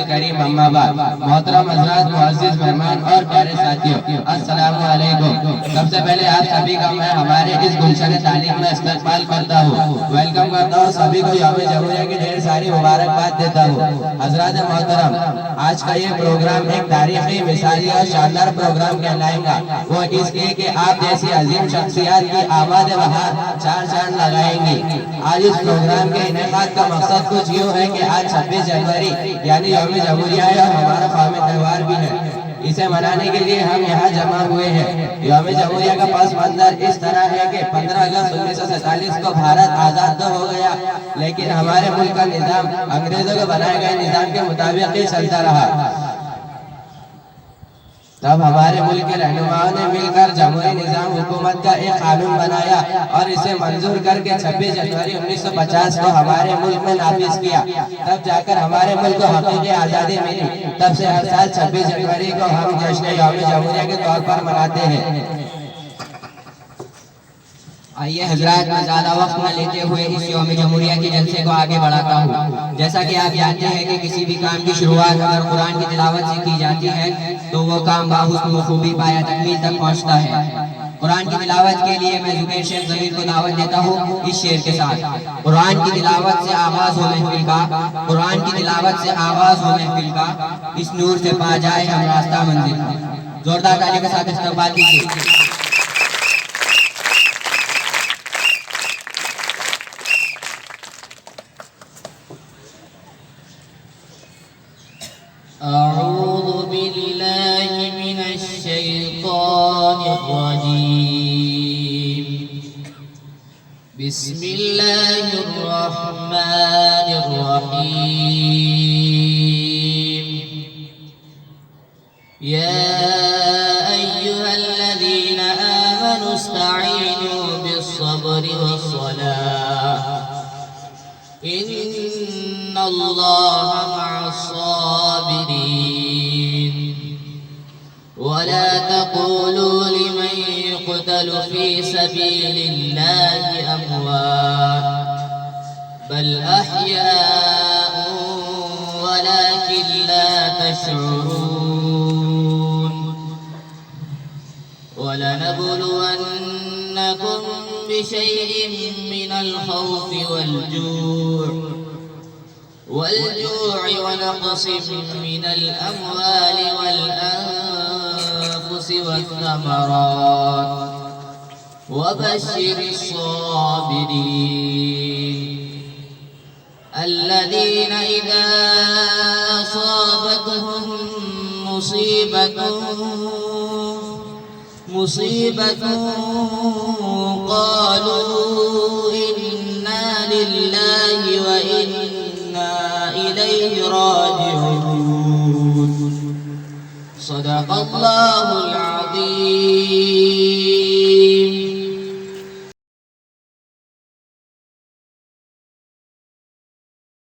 करیم اما بعد محترم حضرات معزز مہمان اور پیارے ساتھیوں السلام علیکم۔ سب سے پہلے آپ سبھی کا میں ہمارے اس گلشن تعلیم میں استقبال کرتا ہوں، ویلکم کرتا ہوں، سبھی کو یوم جمہوریہ کی ڈھیر ساری مبارکباد دیتا ہوں۔ حضرات محترم، آج کا یہ پروگرام ایک تاریخی مثالی اور شاندار پروگرام کہلائے گا، وہ اس لیے کہ آپ جیسی عظیم شخصیات کی آمد بہار چار چاند لگائیں گی۔ آج اس پروگرام کے انعقاد کا مقصد کچھ یوں ہے کہ آج 26 جنوری یعنی یوم جمہوریہ ہے اور ہمارا قومی تہوار بھی ہے۔ اسے منانے کے لیے ہم یہاں جمع ہوئے ہیں۔ یوم جمہوریہ کا پس منظر اس طرح ہے کہ 15 اگست 1947 کو بھارت آزاد تو ہو گیا، لیکن ہمارے ملک کا نظام انگریزوں کے بنائے گئے نظام کے مطابق ہی چلتا رہا۔ تب ہمارے ملک کے رہنماؤں نے مل کر جمہوری نظام حکومت کا ایک قانون بنایا اور اسے منظور کر کے 26 جنوری 1950 کو ہمارے ملک میں نافذ کیا۔ تب جا کر ہمارے ملک کو حقیقی آزادی ملی۔ تب سے ہر سال 26 جنوری کو ہم جشن یوم جمہوریہ کے طور پر مناتے ہیں۔ آئیے حضرات، میں زیادہ وقت نہ لیتے ہوئے اس یوم جمہوریہ کے جلسے کو آگے بڑھاتا ہوں۔ جیسا کہ آپ جانتے ہیں کہ کسی بھی کام کی شروعات اگر قرآن کی تلاوت سے کی جاتی ہے تو وہ کام باحسن و خوبی پایا تکمیل تک پہنچتا ہے۔ قرآن کی تلاوت کے لیے میں زبیر شیخ ضمیر کو دعوت دیتا ہوں اس شعر کے ساتھ۔ قرآن کی تلاوت سے آغاز ہو محفل کا، قرآن کی تلاوت سے آغاز ہو محفل کا، اس نور سے پا جائے ہم راستہ منزل کا۔ زوردار تالی کے ساتھ استقبال کیجیے۔ أعوذ بالله من الشيطان الرجيم بسم الله الرحمن الرحيم يا أيها الذين آمنوا استعينوا بالصبر والصلاة إن الله مع الصابرين ولا تقولوا لمن يقتل في سبيل الله أموات بل أحياء ولكن لا تشعرون ولنبلونكم بشيء من الخوف والجوع ونقص من الأموال والأنفس والثمرات وبشر الصابرين الذين إذا أصابتهم مصيبة قالوا إنا لله وإنا إليه راجعون صدق الله العظيم۔